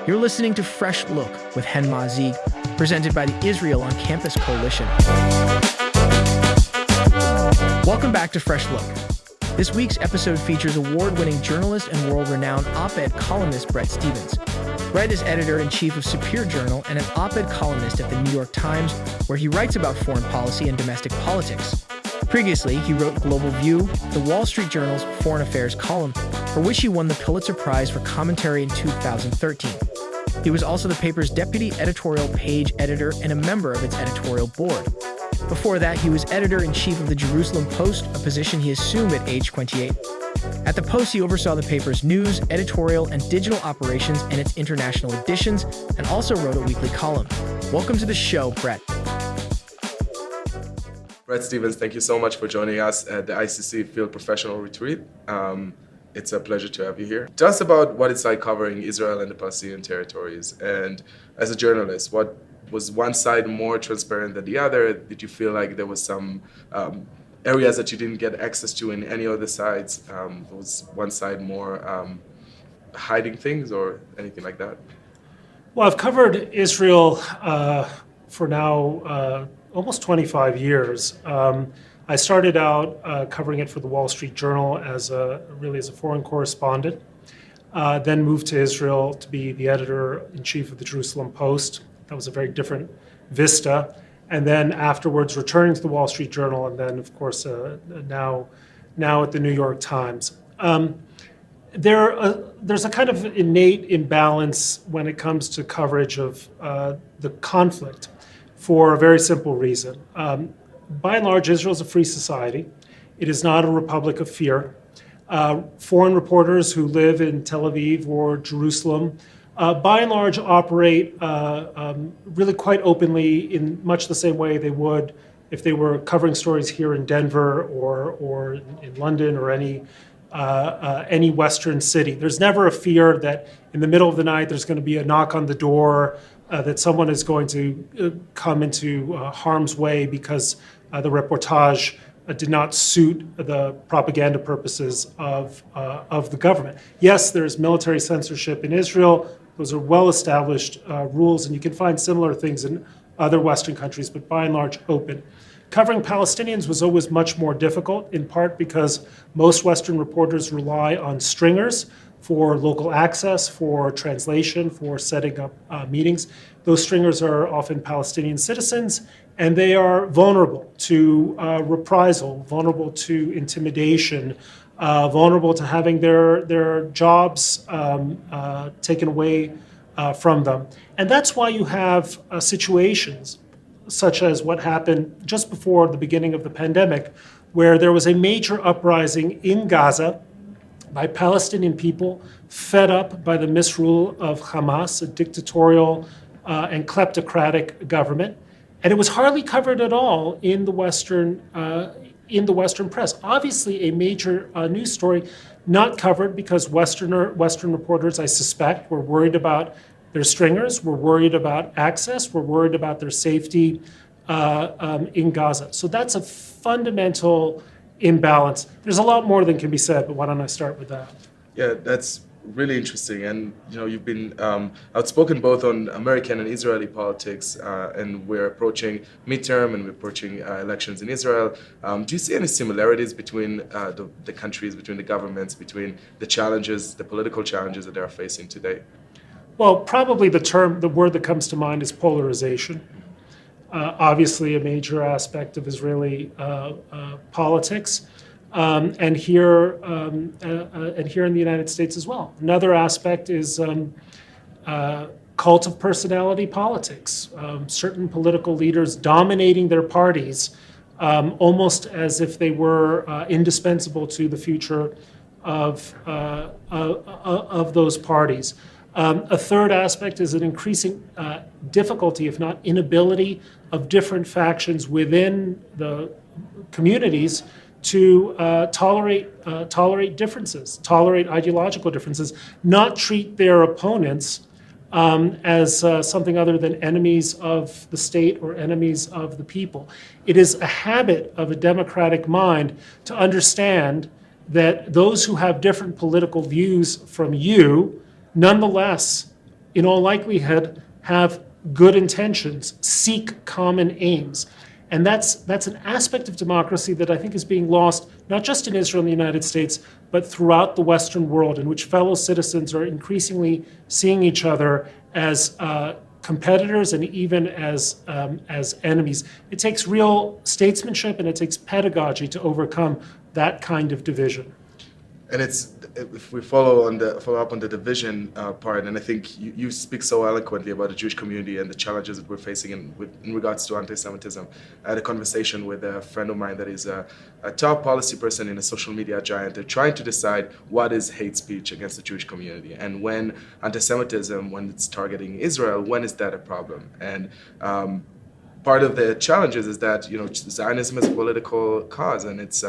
You're listening to Fresh Look with Mazzig, presented by the Israel on Campus Coalition. Welcome back to Fresh Look. This week's episode features award-winning journalist and world-renowned op-ed columnist Bret Stephens. Bret is editor-in-chief of Superior Journal and an op-ed columnist at the New York Times, where he writes about foreign policy and domestic politics. Previously, he wrote Global View, the Wall Street Journal's Foreign Affairs column, for which he won the Pulitzer Prize for commentary in 2013. He was also the paper's deputy editorial page editor and a member of its editorial board. Before that, he was editor-in-chief of the Jerusalem Post, a position he assumed at age 28. At the Post, he oversaw the paper's news, editorial, and digital operations and its international editions, and also wrote a weekly column. Welcome to the show, Bret. Bret Stephens, thank you so much for joining us at the ICC Field Professional Retreat. It's a pleasure to have you here. Tell us about what it's like covering Israel and the Palestinian territories. And as a journalist, what was one side more transparent than the other? Did you feel like there was some areas that you didn't get access to in any other sides? Was one side more hiding things or anything like that? Well, I've covered Israel for now almost 25 years. I started out covering it for the Wall Street Journal as a foreign correspondent, then moved to Israel to be the editor-in-chief of the Jerusalem Post. That was a very different vista. And then afterwards returning to the Wall Street Journal, and then, of course, now at the New York Times. There's a kind of innate imbalance when it comes to coverage of the conflict for a very simple reason. By and large, Israel is a free society. It is not a republic of fear. Foreign reporters who live in Tel Aviv or Jerusalem, by and large, operate really quite openly in much the same way they would if they were covering stories here in Denver or in London or any Western city. There's never a fear that in the middle of the night there's going to be a knock on the door, that someone is going to come into harm's way because the reportage did not suit the propaganda purposes of the government. Yes, there's military censorship in Israel. Those are well-established rules, and you can find similar things in other Western countries, but by and large open. Covering Palestinians was always much more difficult, in part because most Western reporters rely on stringers for local access, for translation, for setting up meetings. Those stringers are often Palestinian citizens, and they are vulnerable to reprisal, vulnerable to intimidation, vulnerable to having their jobs taken away from them. And that's why you have situations such as what happened just before the beginning of the pandemic, where there was a major uprising in Gaza by Palestinian people fed up by the misrule of Hamas, a dictatorial and kleptocratic government. And it was hardly covered at all in the Western press. Obviously, a major news story not covered because Western reporters, I suspect, were worried about their stringers, were worried about access, were worried about their safety in Gaza. So that's a fundamental imbalance. There's a lot more than can be said, but why don't I start with that? Yeah, that's really interesting. And you've been outspoken both on American and Israeli politics, and we're approaching midterm and we're approaching elections in Israel. Do you see any similarities between the countries, between the governments, between the challenges, the political challenges that they are facing today? Well, probably the word that comes to mind is polarization. Obviously, a major aspect of Israeli politics, and here in the United States as well. Another aspect is cult of personality politics. Certain political leaders dominating their parties, almost as if they were indispensable to the future of those parties. A third aspect is an increasing difficulty, if not inability, of different factions within the communities to tolerate differences, tolerate ideological differences, not treat their opponents as something other than enemies of the state or enemies of the people. It is a habit of a democratic mind to understand that those who have different political views from you nonetheless in all likelihood, have good intentions, seek common aims. And that's an aspect of democracy that I think is being lost, not just in Israel and the United States, but throughout the Western world, in which fellow citizens are increasingly seeing each other as competitors and even as enemies. It takes real statesmanship and it takes pedagogy to overcome that kind of division. And if we follow up on the division part, and I think you speak so eloquently about the Jewish community and the challenges that we're facing in regards to anti-Semitism. I had a conversation with a friend of mine that is a top policy person in a social media giant. They're trying to decide what is hate speech against the Jewish community, and when anti-Semitism, when it's targeting Israel, when is that a problem? And part of the challenges is that Zionism is a political cause, and it's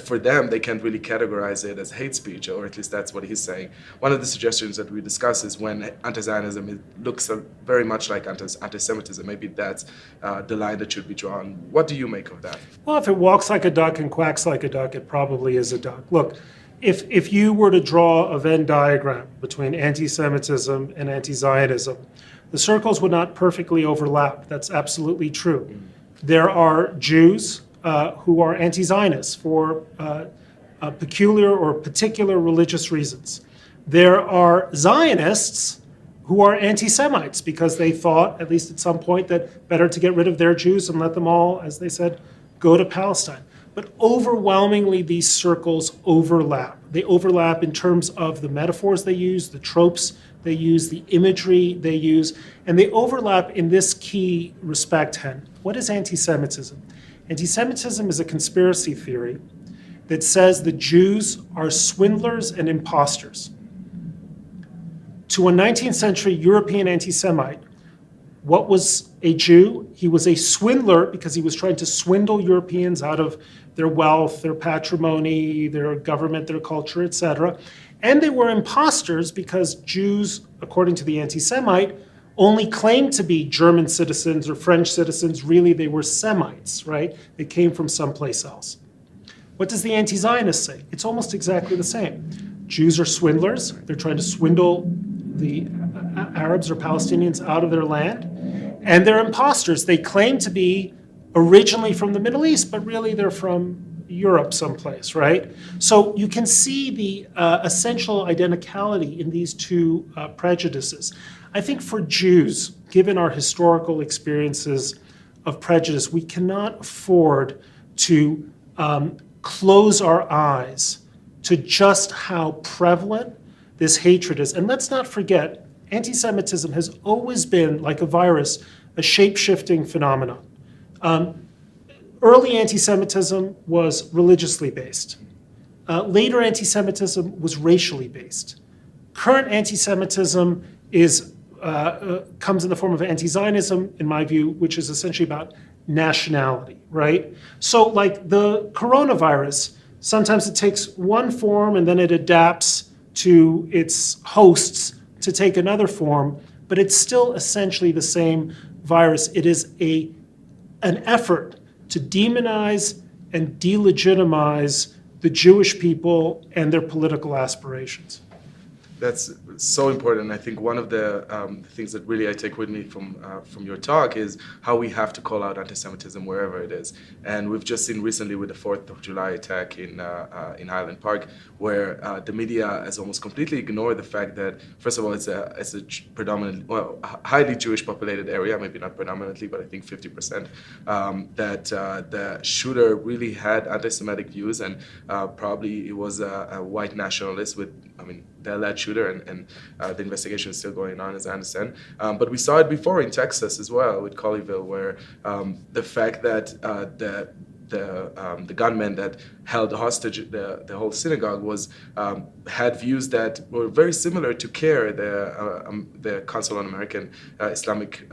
for them, they can't really categorize it as hate speech, or at least that's what he's saying. One of the suggestions that we discuss is when anti-Zionism looks very much like anti-Semitism, maybe that's the line that should be drawn. What do you make of that? Well, if it walks like a duck and quacks like a duck, it probably is a duck. Look, if you were to draw a Venn diagram between anti-Semitism and anti-Zionism, the circles would not perfectly overlap. That's absolutely true. There are Jews who are anti-Zionists for peculiar or particular religious reasons. There are Zionists who are anti-Semites because they thought, at least at some point, that better to get rid of their Jews and let them all, as they said, go to Palestine. But overwhelmingly, these circles overlap. They overlap in terms of the metaphors they use, the tropes they use, the imagery they use, and they overlap in this key respect, Hen. What is anti-Semitism? Anti-Semitism is a conspiracy theory that says the Jews are swindlers and imposters. To a 19th century European anti-Semite, what was a Jew? He was a swindler because he was trying to swindle Europeans out of their wealth, their patrimony, their government, their culture, etc. And they were imposters because Jews, according to the anti-Semite, only claimed to be German citizens or French citizens. Really, they were Semites, right? They came from someplace else. What does the anti-Zionist say? It's almost exactly the same. Jews are swindlers. They're trying to swindle the Arabs or Palestinians out of their land. And they're imposters. They claim to be originally from the Middle East, but really they're from Europe someplace, right? So you can see the essential identicality in these two prejudices. I think for Jews, given our historical experiences of prejudice, we cannot afford to close our eyes to just how prevalent this hatred is. And let's not forget, anti-Semitism has always been, like a virus, a shape-shifting phenomenon. Early anti-Semitism was religiously based. Later anti-Semitism was racially based. Current anti-Semitism comes in the form of anti-Zionism, in my view, which is essentially about nationality, right? So like the coronavirus, sometimes it takes one form and then it adapts to its hosts to take another form, but it's still essentially the same virus. It is an effort to demonize and delegitimize the Jewish people and their political aspirations. That's so important. I think one of the things that really I take with me from your talk is how we have to call out anti-Semitism wherever it is. And we've just seen recently with the 4th of July attack in Highland Park, where the media has almost completely ignored the fact that, first of all, it's a highly Jewish populated area, maybe not predominantly, but I think 50%, that the shooter really had anti-Semitic views, and probably it was a white nationalist the alleged shooter, and the investigation is still going on, as I understand. But we saw it before in Texas as well with Colleyville, where the fact that the gunman that held hostage the whole synagogue had views that were very similar to CAIR, the Council on American Islamic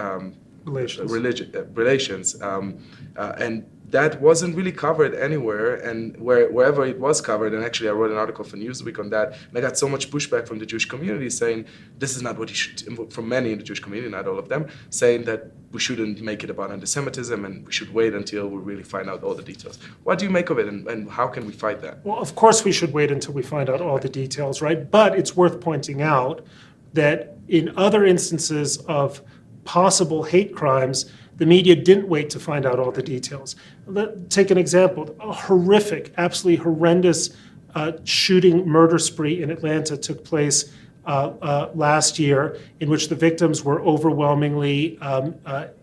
Relations, and that wasn't really covered anywhere, and wherever it was covered, and actually I wrote an article for Newsweek on that, and I got so much pushback from the Jewish community saying this is not what you should, from many in the Jewish community, not all of them, saying that we shouldn't make it about anti-Semitism and we should wait until we really find out all the details. What do you make of it, and how can we fight that? Well, of course we should wait until we find out all the details, right? But it's worth pointing out, that in other instances of possible hate crimes, the media didn't wait to find out all the details. Take an example. A horrific, absolutely horrendous shooting murder spree in Atlanta took place last year, in which the victims were overwhelmingly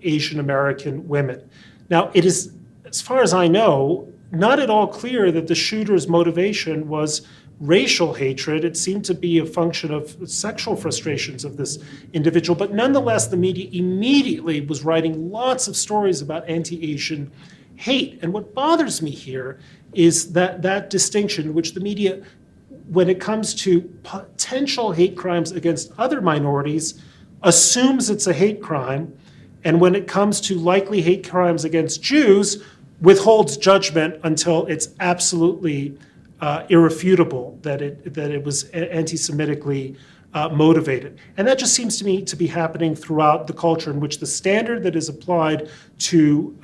Asian American women. Now, it is, as far as I know, not at all clear that the shooter's motivation was racial hatred. It seemed to be a function of sexual frustrations of this individual, but nonetheless, the media immediately was writing lots of stories about anti-Asian hate. And what bothers me here is that distinction, which the media, when it comes to potential hate crimes against other minorities, assumes it's a hate crime, and when it comes to likely hate crimes against Jews, withholds judgment until it's absolutely irrefutable that it was anti-Semitically motivated. And that just seems to me to be happening throughout the culture, in which the standard that is applied to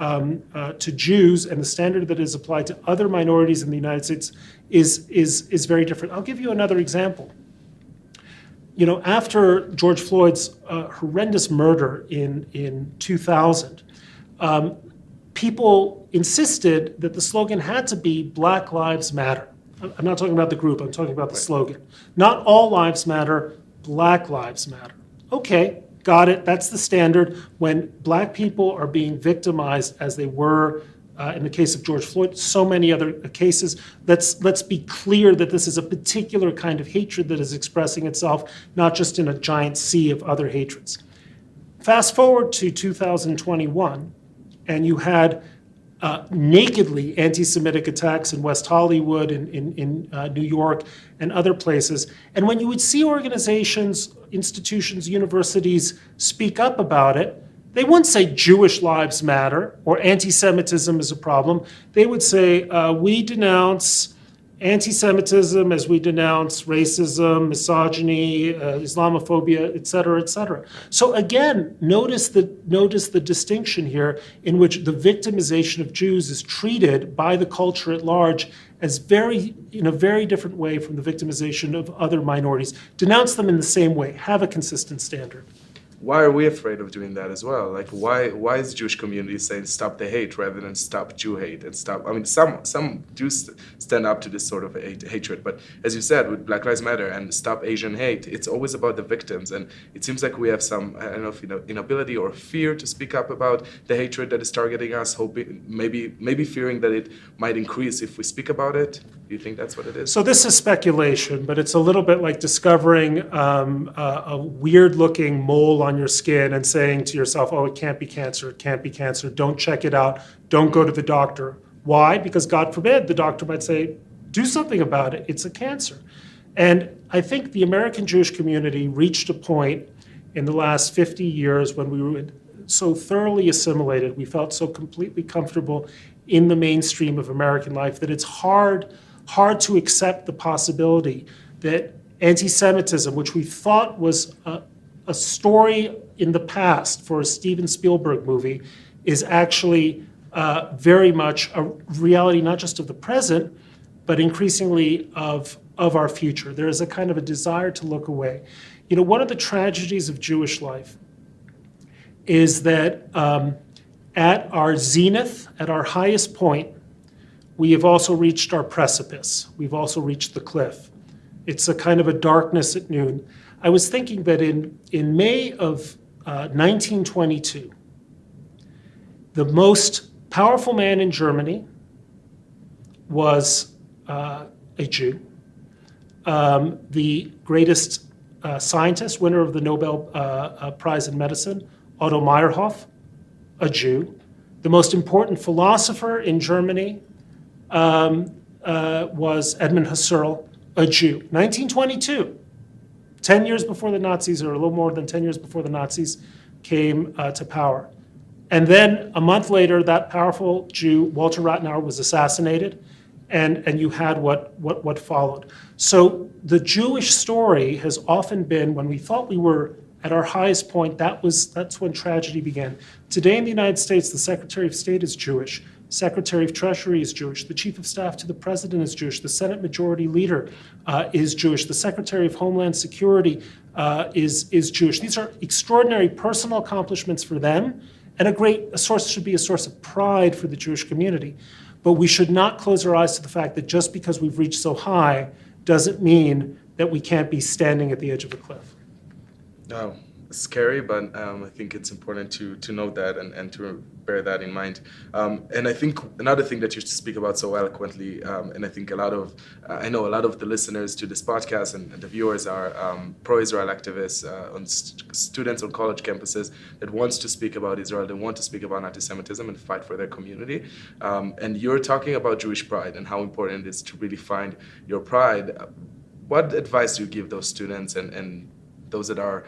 Jews and the standard that is applied to other minorities in the United States is very different. I'll give you another example. You know, after George Floyd's horrendous murder in 2000, people insisted that the slogan had to be Black Lives Matter. I'm not talking about the group, I'm talking about the slogan. Not all lives matter, Black Lives Matter. Okay, got it, that's the standard. When black people are being victimized, as they were in the case of George Floyd, so many other cases, let's be clear that this is a particular kind of hatred that is expressing itself, not just in a giant sea of other hatreds. Fast forward to 2021, and you had nakedly anti-Semitic attacks in West Hollywood, in New York, and other places. And when you would see organizations, institutions, universities speak up about it, they wouldn't say Jewish lives matter or anti-Semitism is a problem. They would say, we denounce anti-Semitism as we denounce racism, misogyny, Islamophobia, et cetera, et cetera. So again, notice the distinction here, in which the victimization of Jews is treated by the culture at large as in a very different way from the victimization of other minorities. Denounce them in the same way. Have a consistent standard. Why are we afraid of doing that as well? Like, why is the Jewish community saying stop the hate rather than stop Jew hate and stop? I mean, some do stand up to this sort of hatred, but as you said, with Black Lives Matter and stop Asian hate, it's always about the victims, and it seems like we have some, I don't know if inability or fear to speak up about the hatred that is targeting us, hoping maybe fearing that it might increase if we speak about it. Do you think that's what it is? So this is speculation, but it's a little bit like discovering a weird-looking mole on your skin and saying to yourself, oh, it can't be cancer, it can't be cancer, don't check it out, don't go to the doctor. Why? Because God forbid, the doctor might say, do something about it, it's a cancer. And I think the American Jewish community reached a point in the last 50 years when we were so thoroughly assimilated, we felt so completely comfortable in the mainstream of American life that it's hard to accept the possibility that anti-Semitism, which we thought was a story in the past for a Steven Spielberg movie, is actually very much a reality not just of the present, but increasingly of our future. There is a kind of a desire to look away. You know, one of the tragedies of Jewish life is that at our zenith, at our highest point, we have also reached our precipice. We've also reached the cliff. It's a kind of a darkness at noon. I was thinking that in May of 1922, the most powerful man in Germany was a Jew. The greatest scientist, winner of the Nobel Prize in Medicine, Otto Meyerhoff, a Jew. The most important philosopher in Germany was Edmund Husserl, a Jew. 1922, 10 years before the Nazis, or a little more than 10 years before the Nazis came to power. And then a month later, that powerful Jew, Walter Rathenauer, was assassinated, and you had what followed. So the Jewish story has often been, when we thought we were at our highest point, that's when tragedy began. Today in the United States, the Secretary of State is Jewish. Secretary of Treasury is Jewish. The Chief of Staff to the President is Jewish. The Senate Majority Leader is Jewish. The Secretary of Homeland Security is Jewish. These are extraordinary personal accomplishments for them, and should be a source of pride for the Jewish community. But we should not close our eyes to the fact that just because we've reached so high doesn't mean that we can't be standing at the edge of a cliff. No, it's scary, but I think it's important to note that and to bear that in mind. And I think another thing that you speak about so eloquently, and I think I know a lot of the listeners to this podcast and the viewers are pro-Israel activists, students on college campuses that wants to speak about Israel, they want to speak about anti-Semitism and fight for their community. And you're talking about Jewish pride and how important it is to really find your pride. What advice do you give those students and those that are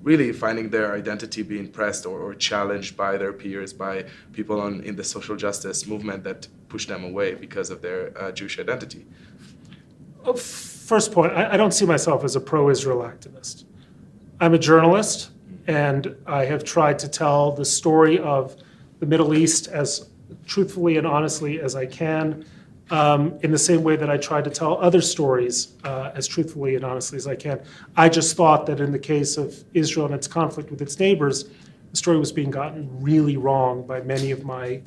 really finding their identity being pressed or challenged by their peers, by people in the social justice movement that push them away because of their Jewish identity? First point, I don't see myself as a pro-Israel activist. I'm a journalist, and I have tried to tell the story of the Middle East as truthfully and honestly as I can, in the same way that I try to tell other stories as truthfully and honestly as I can. I just thought that in the case of Israel and its conflict with its neighbors, the story was being gotten really wrong by many of my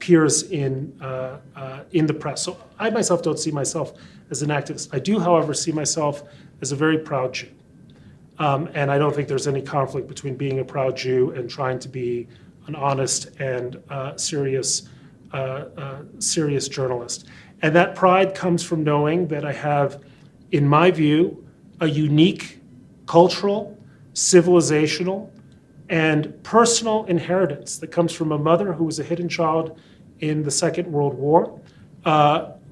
peers in the press. So I myself don't see myself as an activist. I do, however, see myself as a very proud Jew. And I don't think there's any conflict between being a proud Jew and trying to be an honest and serious journalist. And that pride comes from knowing that I have, in my view, a unique cultural, civilizational, and personal inheritance that comes from a mother who was a hidden child in the Second World War,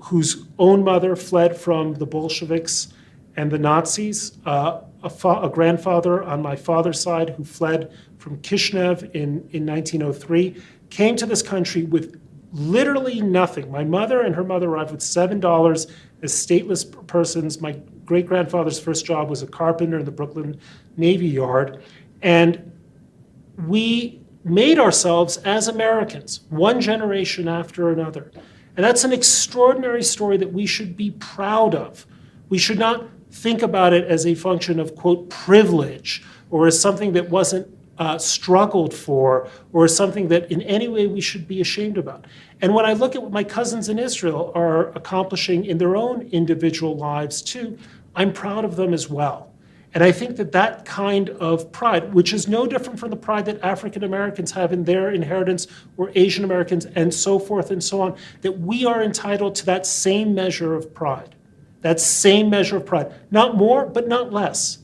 whose own mother fled from the Bolsheviks and the Nazis, a grandfather on my father's side who fled from Kishinev in 1903, came to this country with literally nothing. My mother and her mother arrived with $7 as stateless persons. My great-grandfather's first job was a carpenter in the Brooklyn Navy Yard. And we made ourselves as Americans, one generation after another. And that's an extraordinary story that we should be proud of. We should not think about it as a function of, quote, privilege, or as something that wasn't struggled for, or as something that in any way we should be ashamed about. And when I look at what my cousins in Israel are accomplishing in their own individual lives too, I'm proud of them as well. And I think that that kind of pride, which is no different from the pride that African Americans have in their inheritance, or Asian Americans, and so forth and so on, that we are entitled to that same measure of pride. That same measure of pride. Not more, but not less.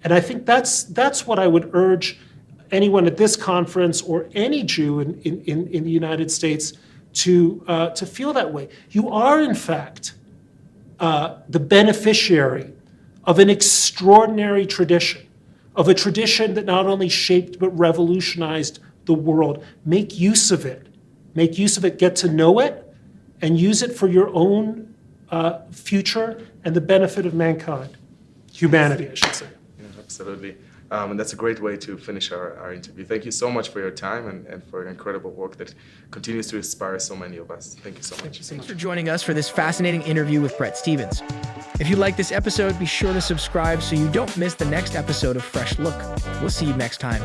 And I think that's what I would urge anyone at this conference or any Jew in the United States to feel that way. You are, in fact, the beneficiary of an extraordinary tradition, of a tradition that not only shaped but revolutionized the world. Make use of it. Make use of it, get to know it, and use it for your own future and the benefit of mankind. Humanity, I should say. Yeah, absolutely. And that's a great way to finish our interview. Thank you so much for your time and for your incredible work that continues to inspire so many of us. Thank you so much. Thanks for joining us for this fascinating interview with Bret Stephens. If you like this episode, be sure to subscribe so you don't miss the next episode of Fresh Look. We'll see you next time.